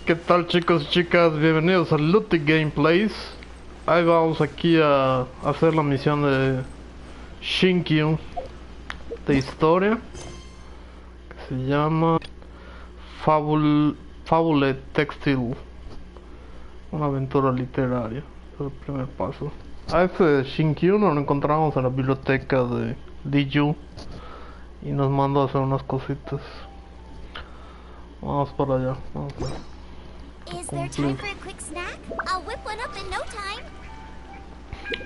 ¿Qué tal, chicos y chicas? Bienvenidos a Looty Gameplays. Ahí vamos aquí a hacer la misión de XINQUIU de historia, que se llama Fabulae Textile, una aventura literaria. Es el primer paso. A ese XINQUIU nos lo encontramos en la biblioteca de Diju y nos mandó a hacer unas cositas. Vamos para allá. Vamos a ver. Is there time for a quick snack? I'll whip one up in no time.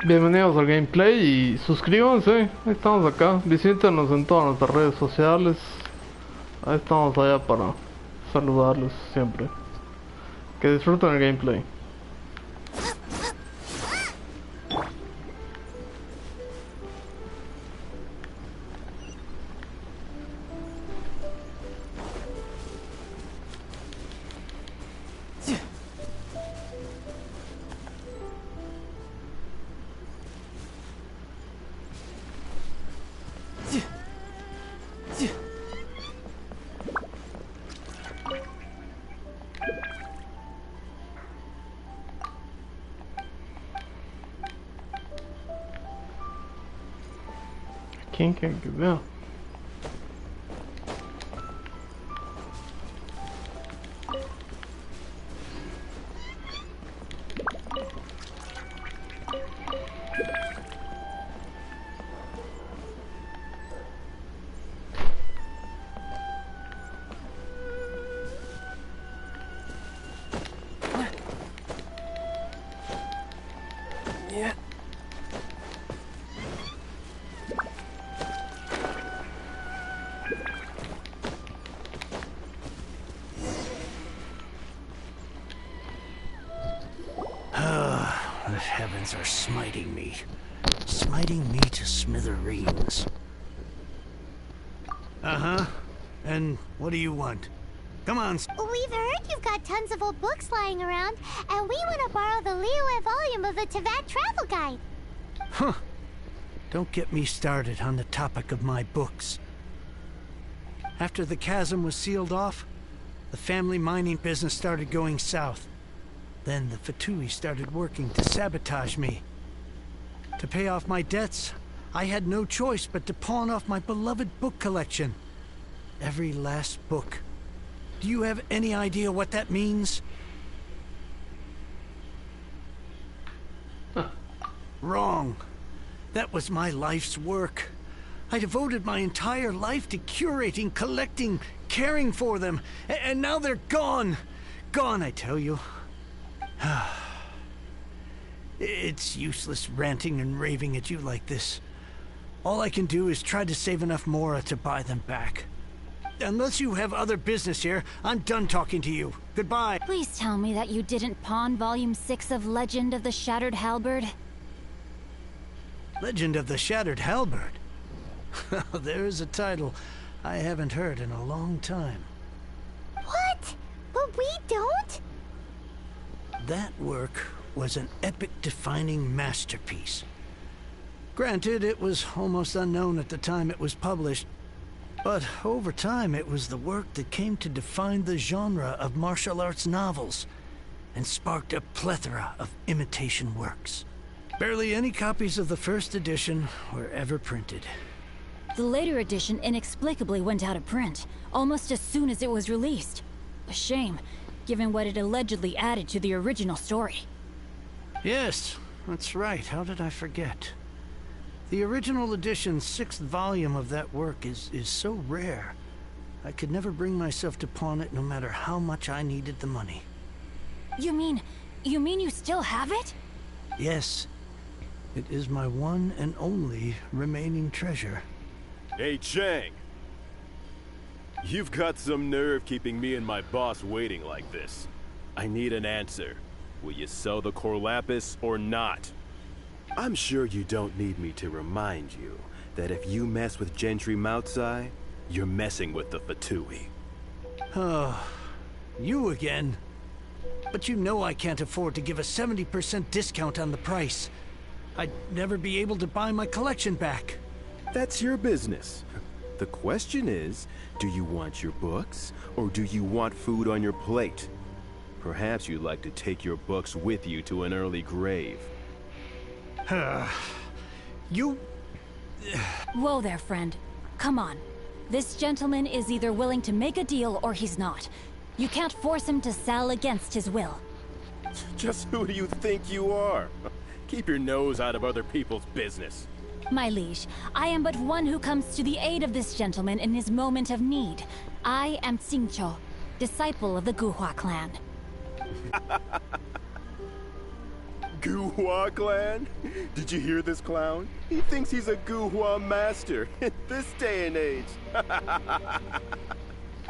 Bienvenidos al gameplay y suscríbanse. Ahí estamos acá. Visítenos en todas nuestras redes sociales. Ahí estamos allá para saludarles siempre. Que disfruten el gameplay. ¿Quién que vea? The heavens are smiting me to smithereens. Uh-huh. And what do you want? Come on. We've heard you've got tons of old books lying around, and we want to borrow the Liyue volume of the Teyvat Travel Guide. Huh. Don't get me started on the topic of my books. After the chasm was sealed off, the family mining business started going south. Then the Fatui started working to sabotage me. To pay off my debts, I had no choice but to pawn off my beloved book collection. Every last book. Do you have any idea what that means? Wrong. That was my life's work. I devoted my entire life to curating, collecting, caring for them. And now they're gone. Gone, I tell you. It's useless ranting and raving at you like this. All I can do is try to save enough Mora to buy them back. Unless you have other business here, I'm done talking to you. Goodbye. Please tell me that you didn't pawn Volume 6 of Legend of the Shattered Halberd. Legend of the Shattered Halberd? There's a title I haven't heard in a long time. What? But we don't? That work was an epic-defining masterpiece. Granted, it was almost unknown at the time it was published, but over time it was the work that came to define the genre of martial arts novels and sparked a plethora of imitation works. Barely any copies of the first edition were ever printed. The later edition inexplicably went out of print, almost as soon as it was released. A shame, given what it allegedly added to the original story. Yes, that's right. How did I forget? The original edition's 6th volume of that work is so rare. I could never bring myself to pawn it no matter how much I needed the money. You mean you still have it? Yes. It is my one and only remaining treasure. Hey, Chang! You've got some nerve keeping me and my boss waiting like this. I need an answer. Will you sell the core lapis or not? I'm sure you don't need me to remind you that if you mess with Gentry Moutsai, you're messing with the Fatui. Oh, you again? But you know I can't afford to give a 70% discount on the price. I'd never be able to buy my collection back. That's your business. The question is, do you want your books, or do you want food on your plate? Perhaps you'd like to take your books with you to an early grave. You... Whoa there, friend. Come on. This gentleman is either willing to make a deal or he's not. You can't force him to sell against his will. Just who do you think you are? Keep your nose out of other people's business. My liege, I am but one who comes to the aid of this gentleman in his moment of need. I am XINQUIU, disciple of the Guhua clan. Guhua clan? Did you hear this clown? He thinks he's a Guhua master in this day and age.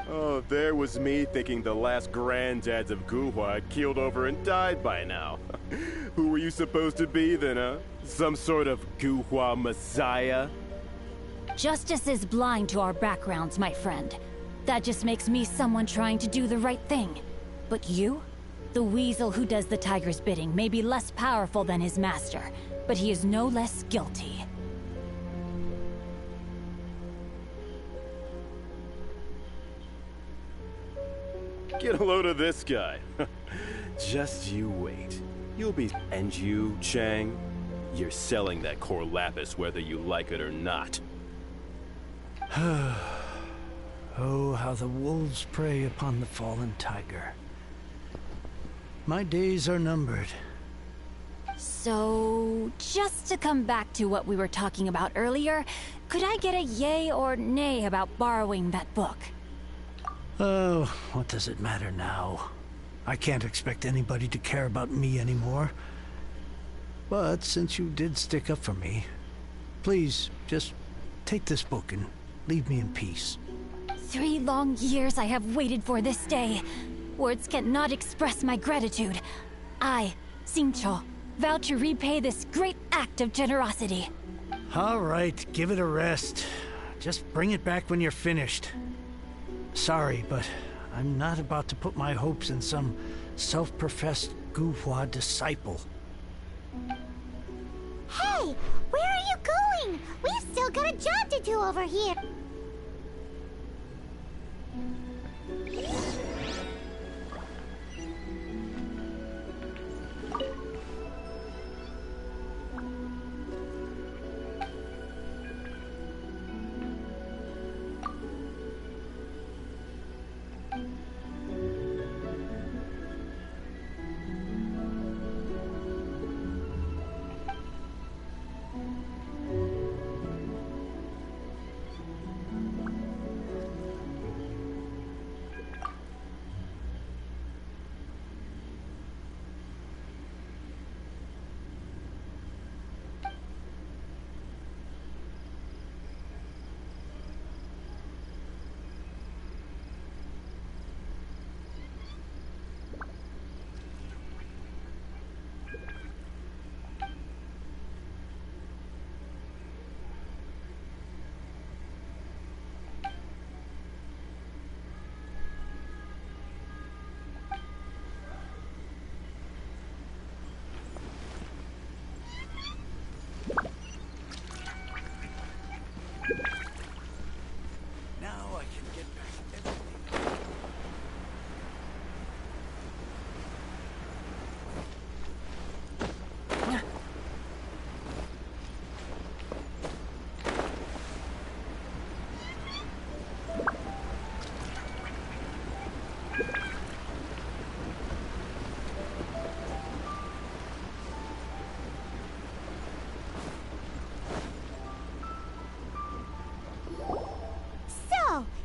Oh, there was me thinking the last granddads of Guhua had keeled over and died by now. Who were you supposed to be then, huh? Some sort of Guhua messiah? Justice is blind to our backgrounds, my friend. That just makes me someone trying to do the right thing. But you? The weasel who does the tiger's bidding may be less powerful than his master, but he is no less guilty. Get a load of this guy. Just you wait. You'll be... And you, Chang? You're selling that core lapis whether you like it or not. Oh, how the wolves prey upon the fallen tiger. My days are numbered. So, just to come back to what we were talking about earlier, could I get a yay or nay about borrowing that book? Oh, what does it matter now? I can't expect anybody to care about me anymore. But since you did stick up for me, please, just take this book and leave me in peace. 3 long years I have waited for this day. Words cannot express my gratitude. I, XINQUIU, vow to repay this great act of generosity. All right, give it a rest. Just bring it back when you're finished. Sorry, but I'm not about to put my hopes in some self-professed Guhua disciple. Hey, where are you going? We've still got a job to do over here.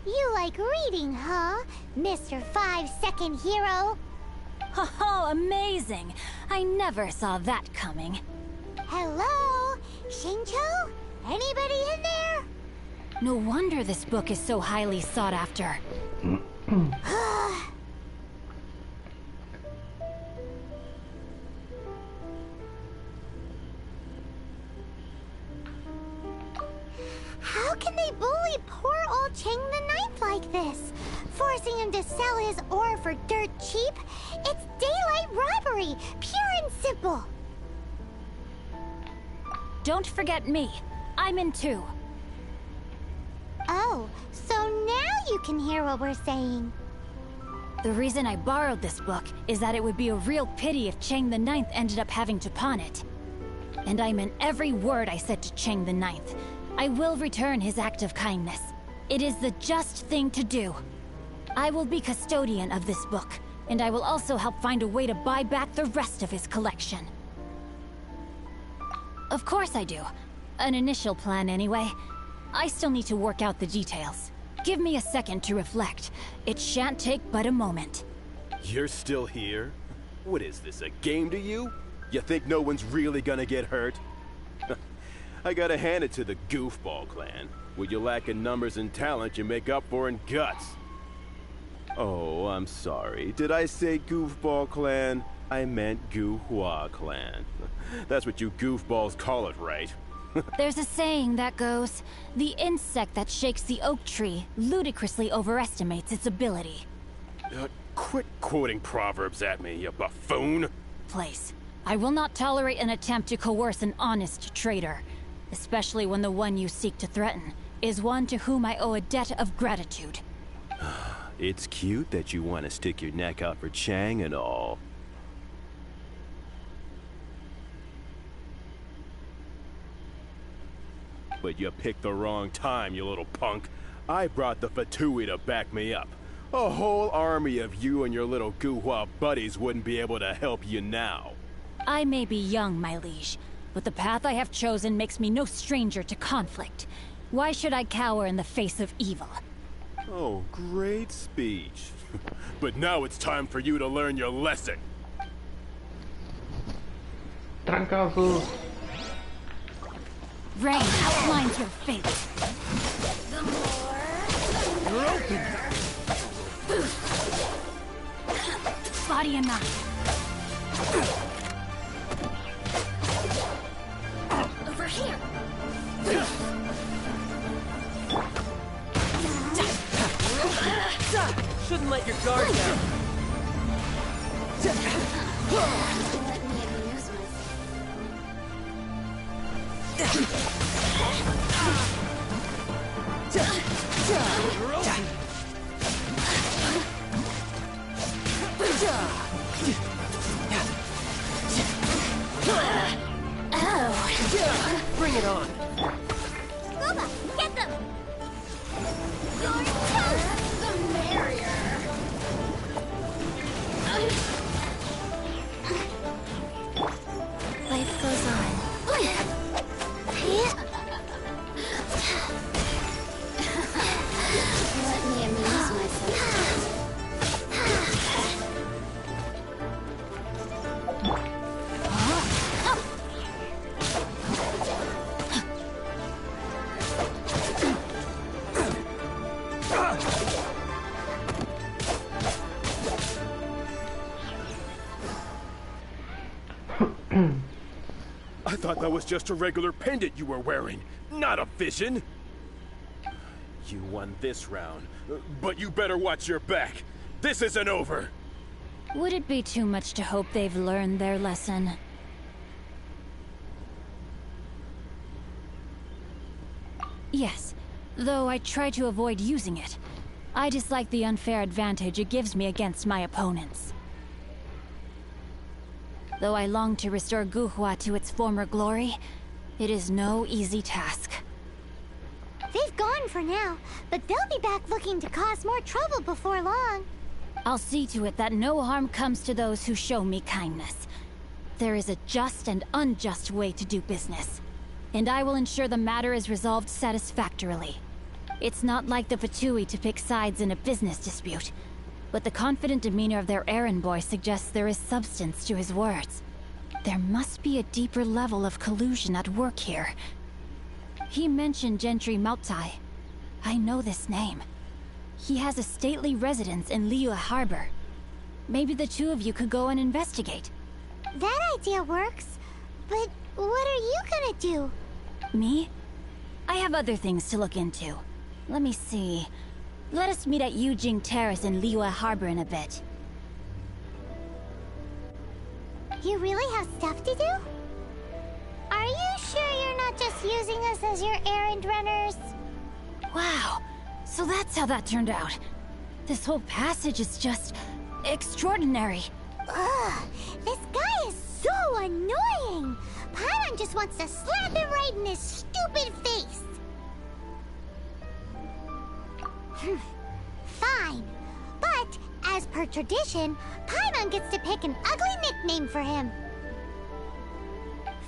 You like reading, huh, Mr. 5-second hero? Oh, amazing! I never saw that coming. Hello? XINQUIU? Anybody in there? No wonder this book is so highly sought after. How can they bully poor old Chang the Ninth like this? Forcing him to sell his ore for dirt cheap? It's daylight robbery, pure and simple. Don't forget me. I'm in too. Oh, so now you can hear what we're saying. The reason I borrowed this book is that it would be a real pity if Chang the Ninth ended up having to pawn it. And I meant every word I said to Chang the Ninth. I will return his act of kindness. It is the just thing to do. I will be custodian of this book, and I will also help find a way to buy back the rest of his collection. Of course I do. An initial plan anyway. I still need to work out the details. Give me a second to reflect. It shan't take but a moment. You're still here? What is this, a game to you? You think no one's really gonna get hurt? I gotta hand it to the Goofball clan. What you lack in numbers and talent, you make up for in guts. Oh, I'm sorry. Did I say Goofball clan? I meant Guhua clan. That's what you goofballs call it, right? There's a saying that goes, the insect that shakes the oak tree ludicrously overestimates its ability. Quit quoting proverbs at me, you buffoon! Place. I will not tolerate an attempt to coerce an honest trader, especially when the one you seek to threaten is one to whom I owe a debt of gratitude. It's cute that you want to stick your neck out for Chang and all. But you picked the wrong time, you little punk. I brought the Fatui to back me up. A whole army of you and your little Guhua buddies wouldn't be able to help you now. I may be young, my liege, but the path I have chosen makes me no stranger to conflict. Why should I cower in the face of evil? Oh, great speech. But now it's time for you to learn your lesson. Trancazo. Rain outlines your fate. You're open! Body and mind. Over here. Shouldn't let your guard down. Let me amuse Bring it on. Scuba, get them! Your toast, the merrier! Life goes on. Let me amuse myself. I thought that was just a regular pendant you were wearing, not a vision. You won this round, but you better watch your back. This isn't over. Would it be too much to hope they've learned their lesson? Yes, though I try to avoid using it. I dislike the unfair advantage it gives me against my opponents. Though I long to restore Guhua to its former glory, it is no easy task. They've gone for now, but they'll be back looking to cause more trouble before long. I'll see to it that no harm comes to those who show me kindness. There is a just and unjust way to do business, and I will ensure the matter is resolved satisfactorily. It's not like the Fatui to pick sides in a business dispute, but the confident demeanor of their errand boy suggests there is substance to his words. There must be a deeper level of collusion at work here. He mentioned Gentry Maotai. I know this name. He has a stately residence in Liyue Harbor. Maybe the two of you could go and investigate. That idea works, but what are you gonna do? Me? I have other things to look into. Let me see. Let us meet at Yujing Terrace in Liyue Harbor in a bit. You really have stuff to do? Are you sure you're not just using us as your errand runners? Wow, so that's how that turned out. This whole passage is just extraordinary. Ugh, this guy is so annoying. Paimon just wants to slap him right in his stupid face. Fine, but as per tradition, Paimon gets to pick an ugly nickname for him.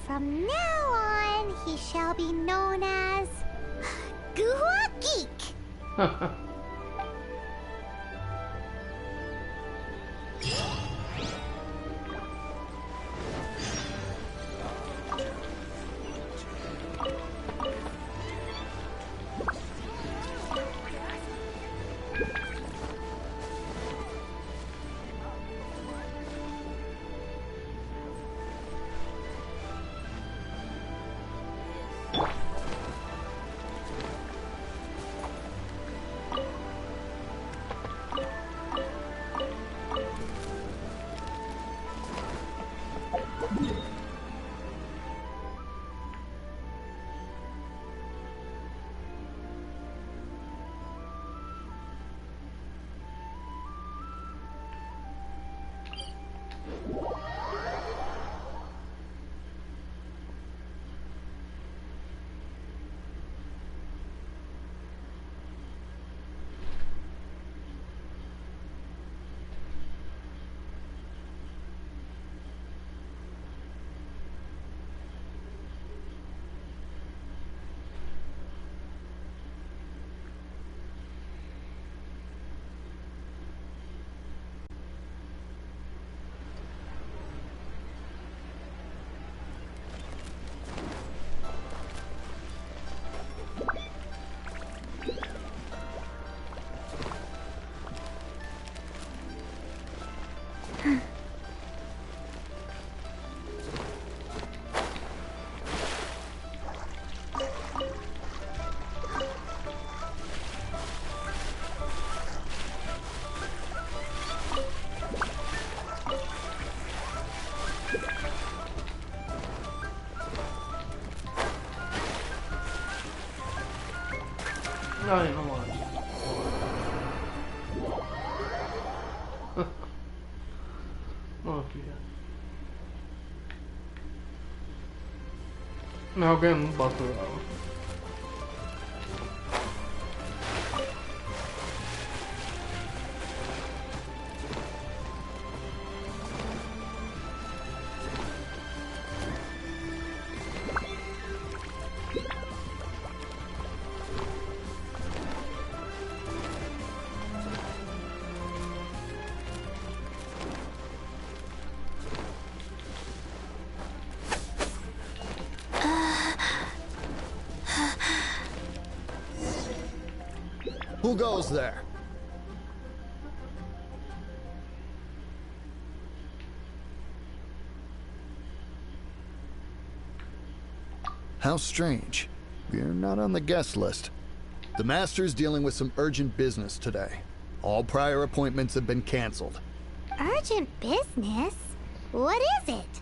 From now on, he shall be known as Guhua Geek. Ay, no manches. No, fíjate. Me ahogué en un vaso de agua. Who goes there? How strange. You're not on the guest list. The Master's dealing with some urgent business today. All prior appointments have been canceled. Urgent business? What is it?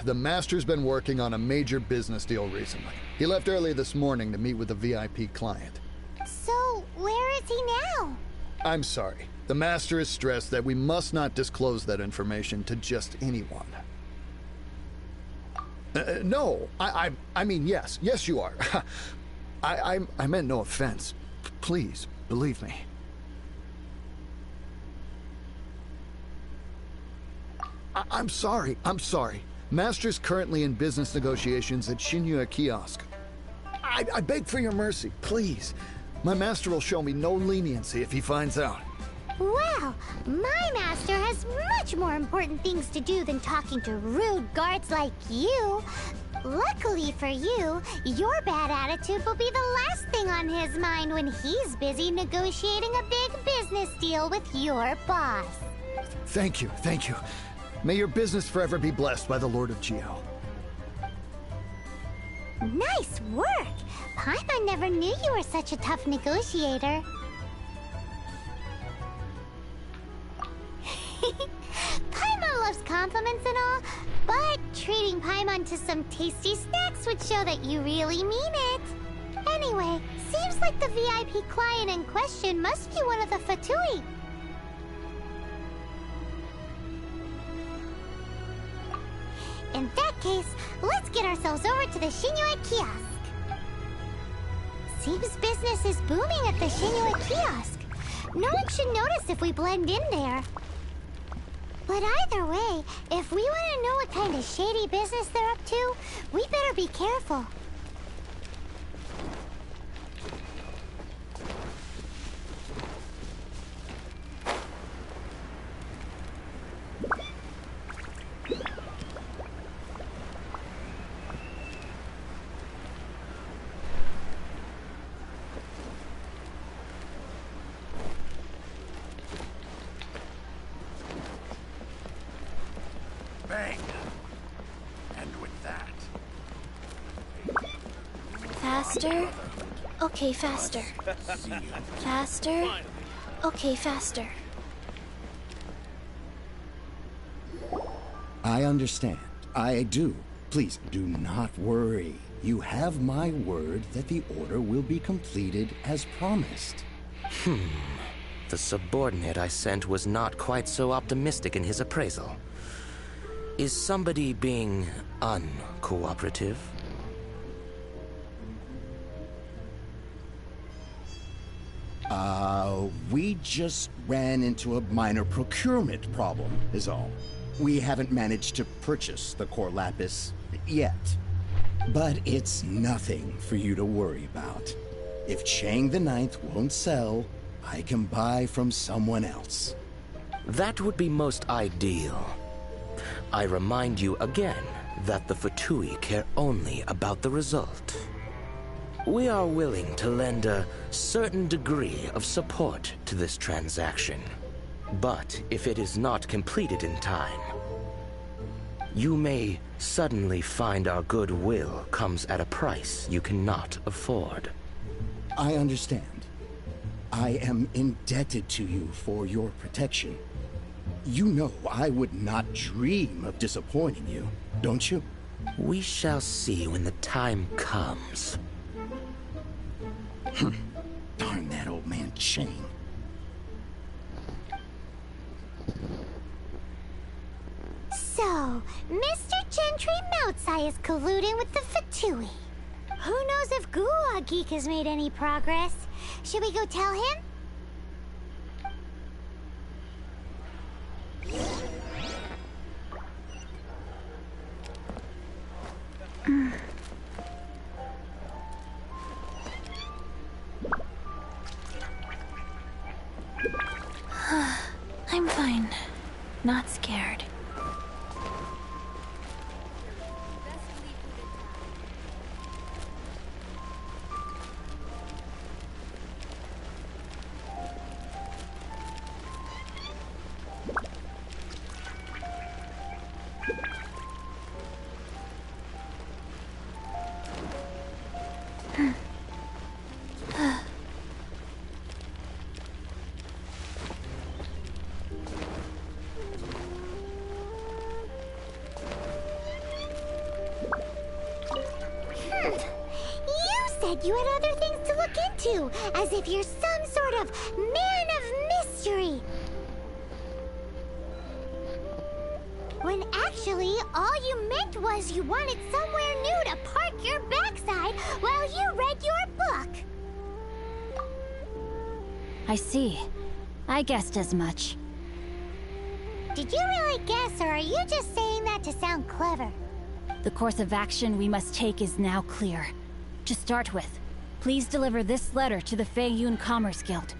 The Master's been working on a major business deal recently. He left early this morning to meet with a VIP client. So, where is he now? I'm sorry. The Master is stressed that we must not disclose that information to just anyone. No, I mean, yes, you are. I meant no offense. Please, believe me. I'm sorry. Master's currently in business negotiations at XINQUIU kiosk. I beg for your mercy, please. My master will show me no leniency if he finds out. Well, my master has much more important things to do than talking to rude guards like you. Luckily for you, your bad attitude will be the last thing on his mind when he's busy negotiating a big business deal with your boss. Thank you. May your business forever be blessed by the Lord of Geo. Nice work! Paimon never knew you were such a tough negotiator. Paimon loves compliments and all, but treating Paimon to some tasty snacks would show that you really mean it. Anyway, seems like the VIP client in question must be one of the Fatui. In that case, let's get ourselves over to the XINQUIU kiosk. Seems business is booming at the XINQUIU kiosk. No one should notice if we blend in there. But either way, if we want to know what kind of shady business they're up to, we better be careful. Bang! And with that... Faster. Okay, faster. Faster. Okay, faster. I understand. I do. Please do not worry. You have my word that the order will be completed as promised. The subordinate I sent was not quite so optimistic in his appraisal. Is somebody being uncooperative? We just ran into a minor procurement problem, is all. We haven't managed to purchase the core lapis yet. But it's nothing for you to worry about. If Chang the Ninth won't sell, I can buy from someone else. That would be most ideal. I remind you again that the Fatui care only about the result. We are willing to lend a certain degree of support to this transaction. But if it is not completed in time, you may suddenly find our goodwill comes at a price you cannot afford. I understand. I am indebted to you for your protection. You know I would not dream of disappointing you, don't you? We shall see when the time comes. Darn that old man Chang. So, Mr. Gentry Moutsai is colluding with the Fatui. Who knows if Gua Geek has made any progress? Should we go tell him? I'm fine. Not scared. You had other things to look into, as if you're some sort of man of mystery. When actually, all you meant was you wanted somewhere new to park your backside while you read your book. I see. I guessed as much. Did you really guess, or are you just saying that to sound clever? The course of action we must take is now clear. To start with, please deliver this letter to the Feiyun Commerce Guild.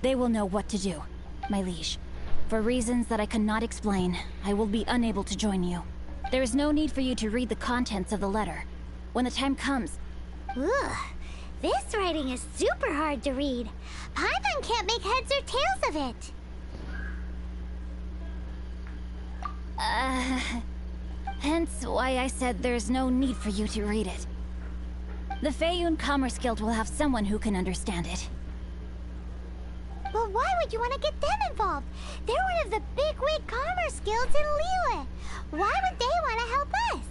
They will know what to do, my liege. For reasons that I cannot explain, I will be unable to join you. There is no need for you to read the contents of the letter. When the time comes... Ugh, this writing is super hard to read. Paimon can't make heads or tails of it. Hence why I said there's no need for you to read it. The Feiyun Commerce Guild will have someone who can understand it. Well, why would you want to get them involved? They're one of the bigwig commerce guilds in Liyue. Why would they want to help us?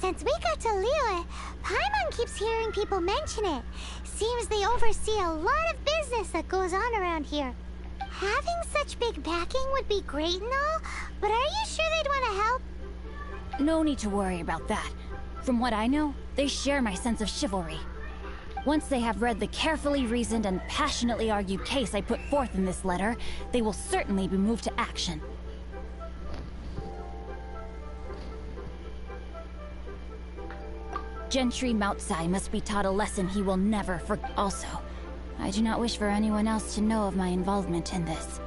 Since we got to Liyue, Paimon keeps hearing people mention it. Seems they oversee a lot of business that goes on around here. Having such big backing would be great and all, But are you sure they'd want to help? No need to worry about that. From what I know, they share my sense of chivalry. Once they have read the carefully reasoned and passionately argued case I put forth in this letter, they will certainly be moved to action. Gentry Moutsai must be taught a lesson he will never forget. Also, I do not wish for anyone else to know of my involvement in this.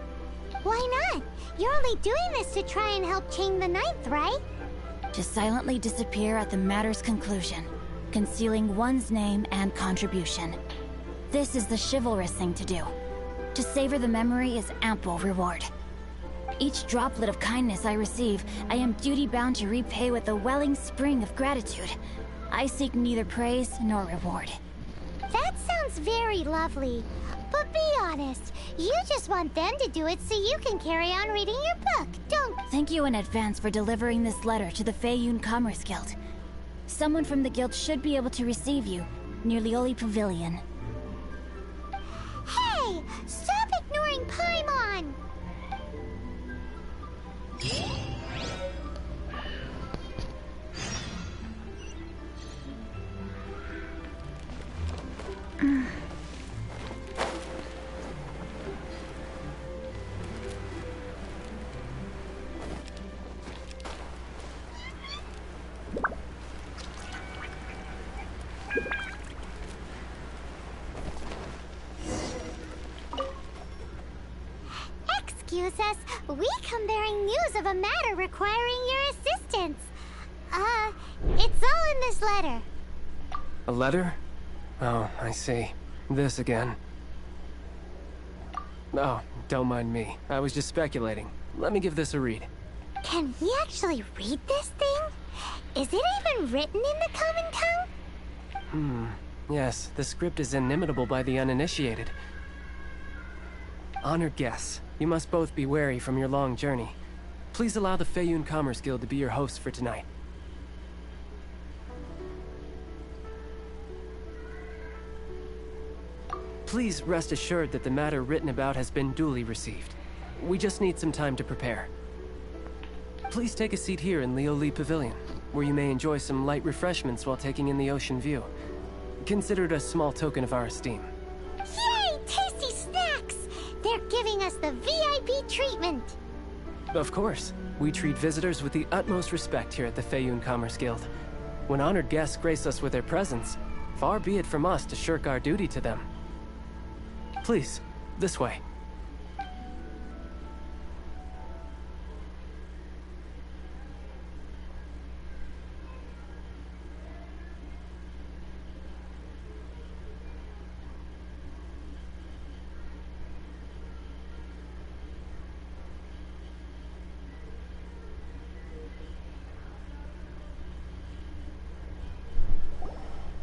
Why not? You're only doing this to try and help Chang the Ninth, right? To silently disappear at the matter's conclusion, concealing one's name and contribution. This is the chivalrous thing to do. To savor the memory is ample reward. Each droplet of kindness I receive, I am duty-bound to repay with a welling spring of gratitude. I seek neither praise nor reward. That sounds very lovely. But be honest, you just want them to do it so you can carry on reading your book, don't... Thank you in advance for delivering this letter to the Feiyun Commerce Guild. Someone from the guild should be able to receive you, near Lioli Pavilion. Hey! Stop ignoring Paimon! Excuse us, we come bearing news of a matter requiring your assistance. It's all in this letter. A letter? Oh, I see. This again. Oh, don't mind me. I was just speculating. Let me give this a read. Can we actually read this thing? Is it even written in the common tongue? Yes, the script is inimitable by the uninitiated. Honored guests, you must both be wary from your long journey. Please allow the Feiyun Commerce Guild to be your hosts for tonight. Please rest assured that the matter written about has been duly received. We just need some time to prepare. Please take a seat here in Lioli Pavilion, where you may enjoy some light refreshments while taking in the ocean view. Consider it a small token of our esteem. Yay! Tasty snacks! They're giving us the VIP treatment! Of course. We treat visitors with the utmost respect here at the Feiyun Commerce Guild. When honored guests grace us with their presence, far be it from us to shirk our duty to them. Please, this way.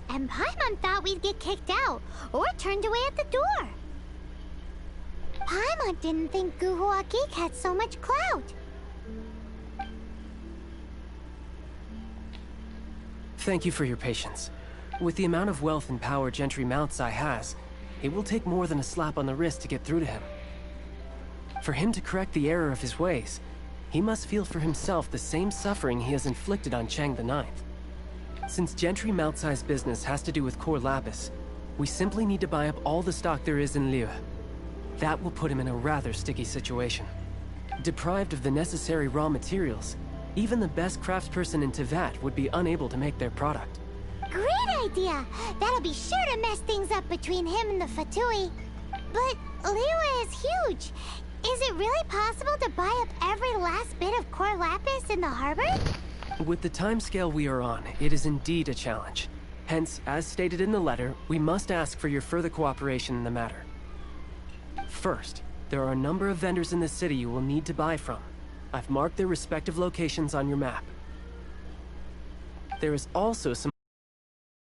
And Paimon thought we'd get kicked out, or turned away at the door. Paimon didn't think Guhua Geek had so much clout. Thank you for your patience. With the amount of wealth and power Gentry Moutsai has, it will take more than a slap on the wrist to get through to him. For him to correct the error of his ways, he must feel for himself the same suffering he has inflicted on Chang the Ninth. Since Gentry Moutsai's business has to do with core lapis, we simply need to buy up all the stock there is in Liu. That will put him in a rather sticky situation. Deprived of the necessary raw materials, even the best craftsperson in Teyvat would be unable to make their product. Great idea! That'll be sure to mess things up between him and the Fatui. But Liyue is huge. Is it really possible to buy up every last bit of core lapis in the harbor? With the timescale we are on, it is indeed a challenge. Hence, as stated in the letter, we must ask for your further cooperation in the matter. First, there are a number of vendors in the city you will need to buy from. I've marked their respective locations on your map. There is also some